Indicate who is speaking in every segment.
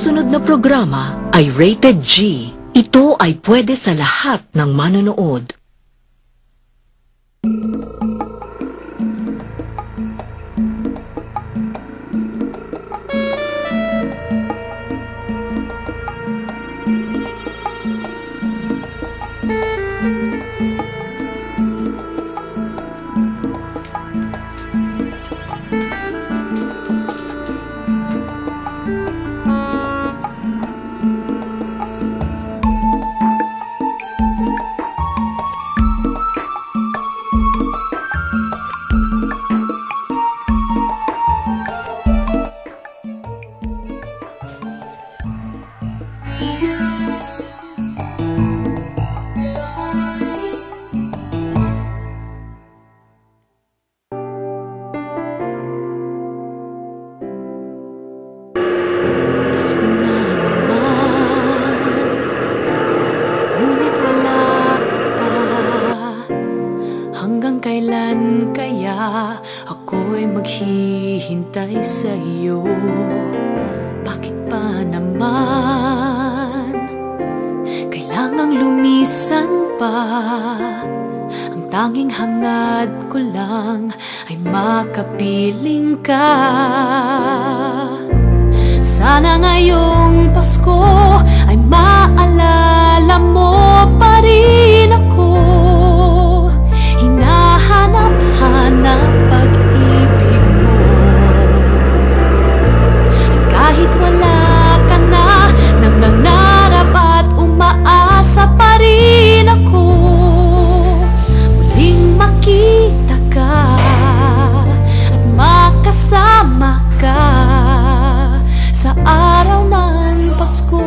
Speaker 1: sumusunod na programa ay rated G. Ito ay pwede sa lahat ng manonood.
Speaker 2: Kailan kaya ako'y maghihintay sa iyo? Bakit pa naman kailangang lumisan pa? Ang tanging hangad ko lang ay makapiling ka. Sana ngayong Pasko ay maalala mo pa rin ako. Hinahanap-hanap pag-ibig mo. Kahit wala ka na, nangangarap at umaasa pa rin ako. Muling makita ka at makasama ka sa araw ng Pasko.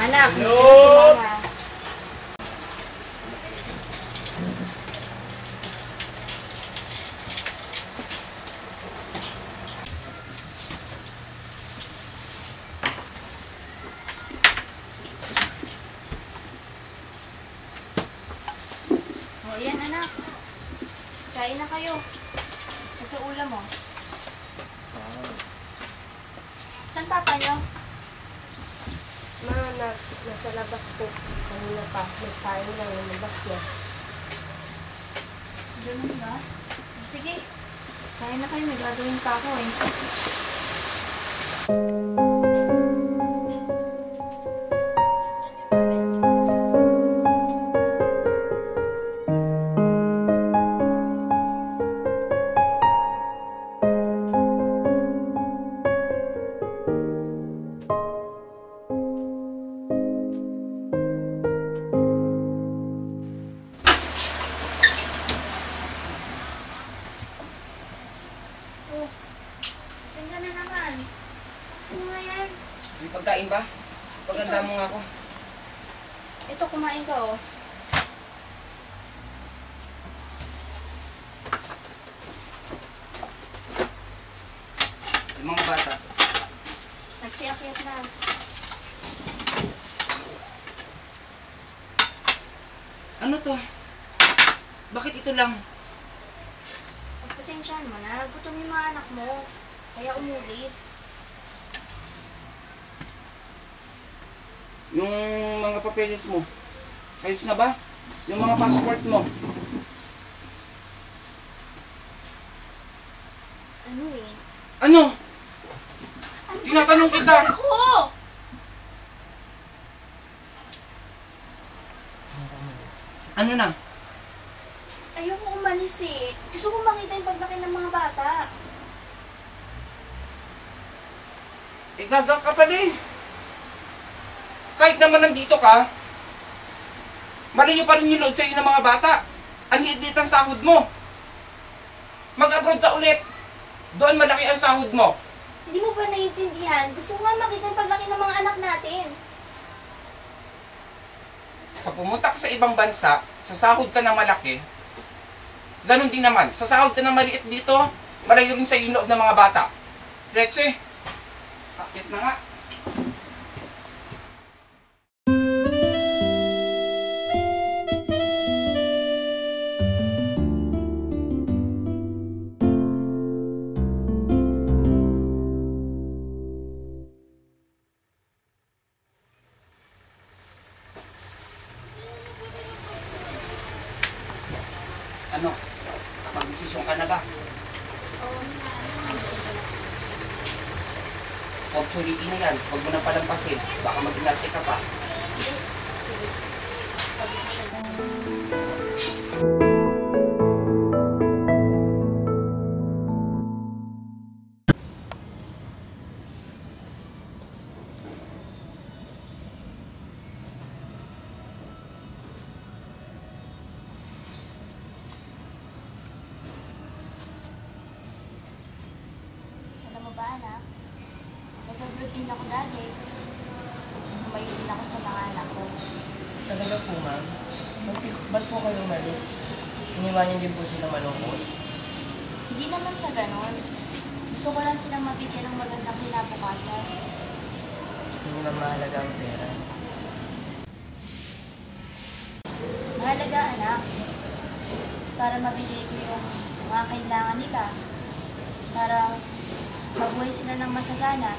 Speaker 3: Anak, hindi na si Mama. O, yan anak. Kain na kayo. Ito ulam mo. Saan papa nyo?
Speaker 4: Nasa labas po. Kanina pa. Nagsayang lang yung labas niya.
Speaker 3: Ganun ba? Sige. Kain na kayo. May gagawin pa ako eh.
Speaker 5: Kakain ba? Paganda mo nga ako.
Speaker 3: Ito, kumain ka, oh.
Speaker 5: Yung mga bata.
Speaker 3: Nagsiakyat na.
Speaker 5: Ano to? Bakit ito lang?
Speaker 3: Pagpasensyahan mo na. Gutom yung mga anak mo. Kaya umulit.
Speaker 5: Yung mga papeles mo. Ayos na ba? Yung mga passport mo.
Speaker 3: Ano eh?
Speaker 5: Ano?
Speaker 3: Ano ba
Speaker 5: Tinatanong kita!
Speaker 3: sasaktan ako?
Speaker 5: Ano na?
Speaker 3: Ayoko umalis eh. Gusto ko makita yung paglaki ng mga bata.
Speaker 5: Igaga ka pala eh. Kahit naman nandito ka, malayo pa rin yung load sa'yo ng mga bata. Ang liit ang sahod mo. Mag-abroad ka ulit. Doon malaki ang sahod mo.
Speaker 3: Hindi mo ba naiintindihan? Gusto ko nga makita yung paglaki ng mga anak natin.
Speaker 5: Pag pumunta ka sa ibang bansa, sa sahod ka ng malaki, ganun din naman. Sa sahod ka ng maliit dito, malayo rin sa yung loob ng mga bata. Leche, akit na nga. Ano? Mag-desisyon ka na ba?
Speaker 3: Oo, ayusin ko na.
Speaker 5: Opportunity na yan. Huwag mo na palampasin. Baka mag-inarte ka pa.
Speaker 3: Hindi. Sige. Pag-desisyon ko. Alam mo ba, anak? Nag-abroad din ako dati. Umayo din ako sa mga anak ko.
Speaker 6: Talaga po, ma'am. Ba't po kayo umalis? Iniwan niyo din po silang malungkot?
Speaker 3: Hindi naman sa ganon. Gusto ko lang silang mabigyan ng magandang kinabukasan.
Speaker 6: Hindi naman mahalaga ang pera.
Speaker 3: Mahalaga, anak. Para mabigay ko yung mga kailangan nila. Para mabuhay sila ng masagana.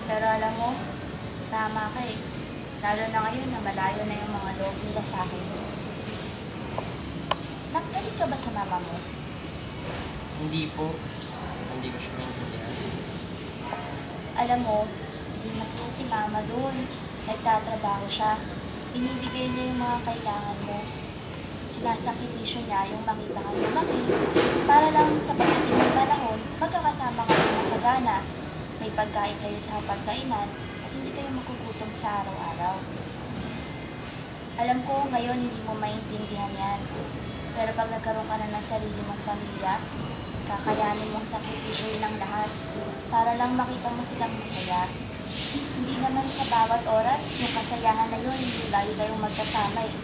Speaker 3: Pero alam mo, tama ka eh. Lalo na ngayon na malayo na yung mga loob nila sa akin. Nagkalit ka ba sa mama mo?
Speaker 6: Hindi po. Hindi ko siya maintindihan.
Speaker 3: Alam mo, hindi masaya si mama doon. Nagtatrabaho siya. Binibigay niya yung mga kailangan mo. Sinasakripisyo niya yung makita ka lumaki. Para lang sa pagdating ng panahon, magkakasama kayo masagana. May pagkain kayo sa pagkainan at hindi kayo magugutom sa araw-araw. Alam ko ngayon hindi mo maintindihan yan. Pero pag nagkaroon ka na ng sarili mong pamilya, kakayanin mong sakripisyo ng lahat para lang makita mo silang masaya. Hindi naman sa bawat oras, yung kasayahan na yun, hindi lagi kayong magkasama eh.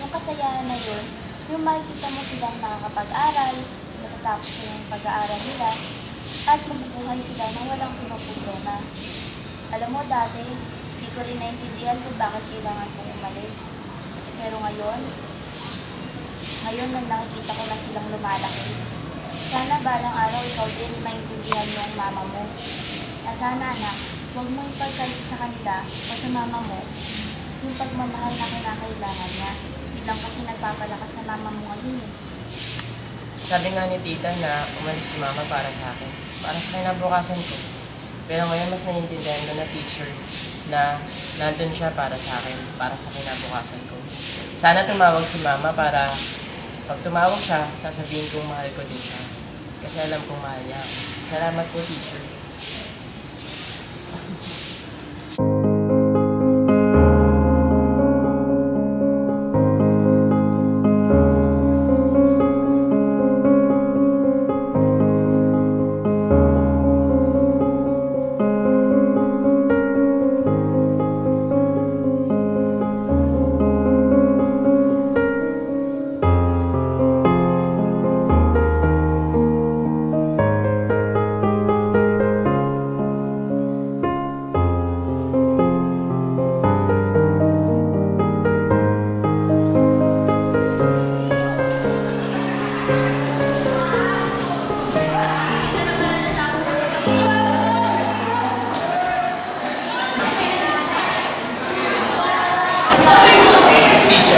Speaker 3: Yung kasayahan na yun, yung makikita mo silang nakakapag-aral, natatapos na yung pag-aaral nila, at mabubuhay sila nang walang pinuproblema. Alam mo dati, hindi ko rin naintindihan kung bakit kailangan kong umalis. Pero ngayon nang nakikita ko na silang lumalaki. Sana balang araw ikaw din maintindihan mo ang mama mo. At sana anak, huwag mo ipagkalit sa kanila o sa mama mo yung pagmamahal na kinakailangan niya. Bilang kasi nagpapalakas sa mama mo ngayon eh.
Speaker 6: Sabi nga ni tita na umalis si mama para sa akin. Para sa kinabukasan ko. Pero ngayon mas naiintindihan ko na teacher na nandun siya para sa akin, para sa kinabukasan ko. Sana tumawag si mama para pag tumawag siya, sasabihin kong mahal ko din siya. Kasi alam kong mahal niya ako. Salamat po, teacher.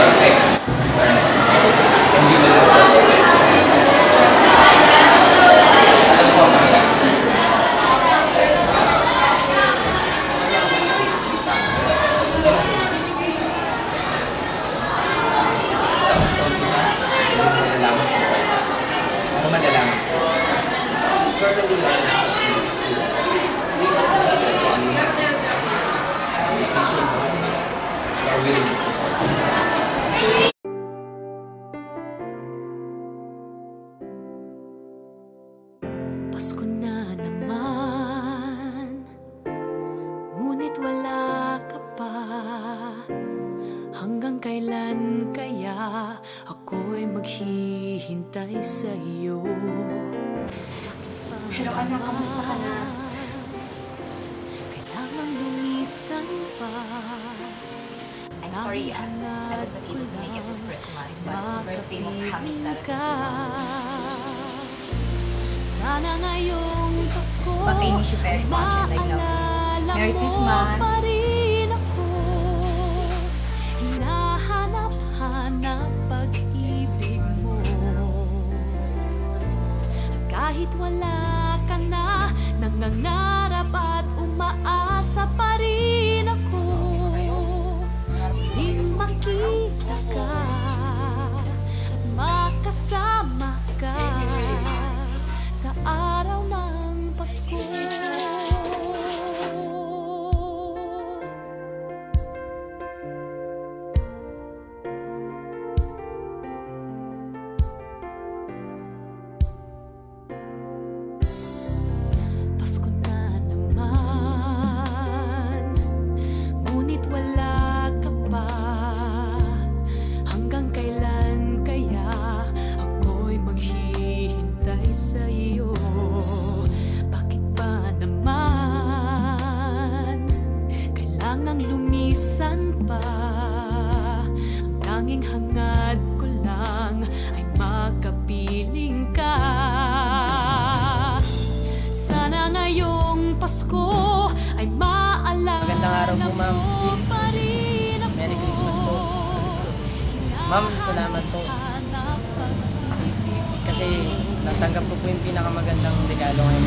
Speaker 5: shall fix eternity. And we will have our lives. Alam ko ang mga sa umpisa, malalaman ko. Ano malalaman ko? Certainly, Lord, as a Christian school, we will achieve the only message. Decisions we are willing to support.
Speaker 2: Pasko na naman, ngunit wala ka pa. Hanggang kailan kaya ako'y maghihintay sa iyo?
Speaker 3: Pero anak, kamusta ka na?
Speaker 2: Kailangan lumisan pa.
Speaker 7: I'm sorry, I was not able to make it this Christmas, but it's birthday mo, promise darating si Mama.
Speaker 2: Sana ngayong Pasko,
Speaker 7: But I miss you very much and I love you. Merry Christmas!
Speaker 2: pa rin ako. Hinahanap-hanap pag-ibig mo. At kahit wala ka na, nangangarap at umaasa pa rin ako. Muling makita ka at makasama ka sa araw ng Pasko. Pasko na naman, ngunit wala ka pa. Hanggang kailan kaya ako'y maghihintay sa iyo? Bakit ba naman kailangang lumisan pa? Ang tanging hangad ko lang ay makapiling ka. Sana ngayong Pasko ay maalala
Speaker 6: Magandang araw po, ma'am.
Speaker 2: mo pa rin ako.
Speaker 6: Merry Christmas po. Ma'am, salamat po. Kasi natanggap ko po yung pinakamagandang regalo ngayon.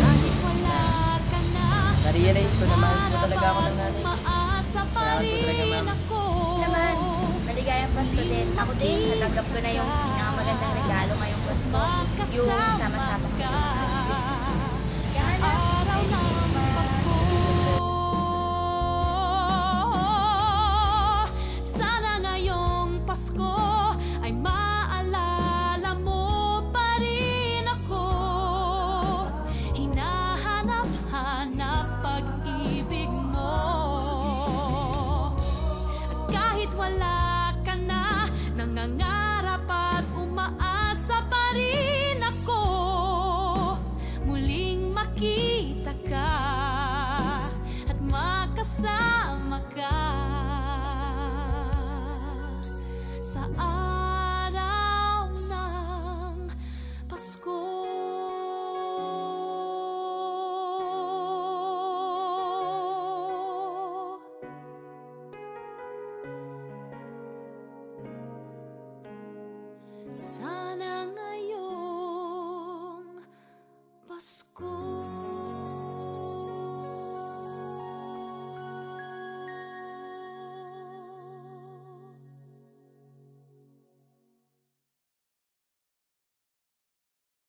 Speaker 6: Na-realize ko na mahal po talaga ako ng nanay. Salamat po talaga, ma'am.
Speaker 3: Naman, maligayang Pasko din. Ako din, natanggap ko na yung pinakamagandang regalo ngayong Pasko. Yung sama-sama ko. Sana, Merry Christmas.
Speaker 2: Sana ngayong Pasko ay maalala mo pa rin ako. Hinahanap-hanap pag-ibig mo. At kahit wala ka na, nangangarap at umaasa pa rin ako. Muling makita ka at makasama ka sa araw ng Pasko. Sana ngayong Pasko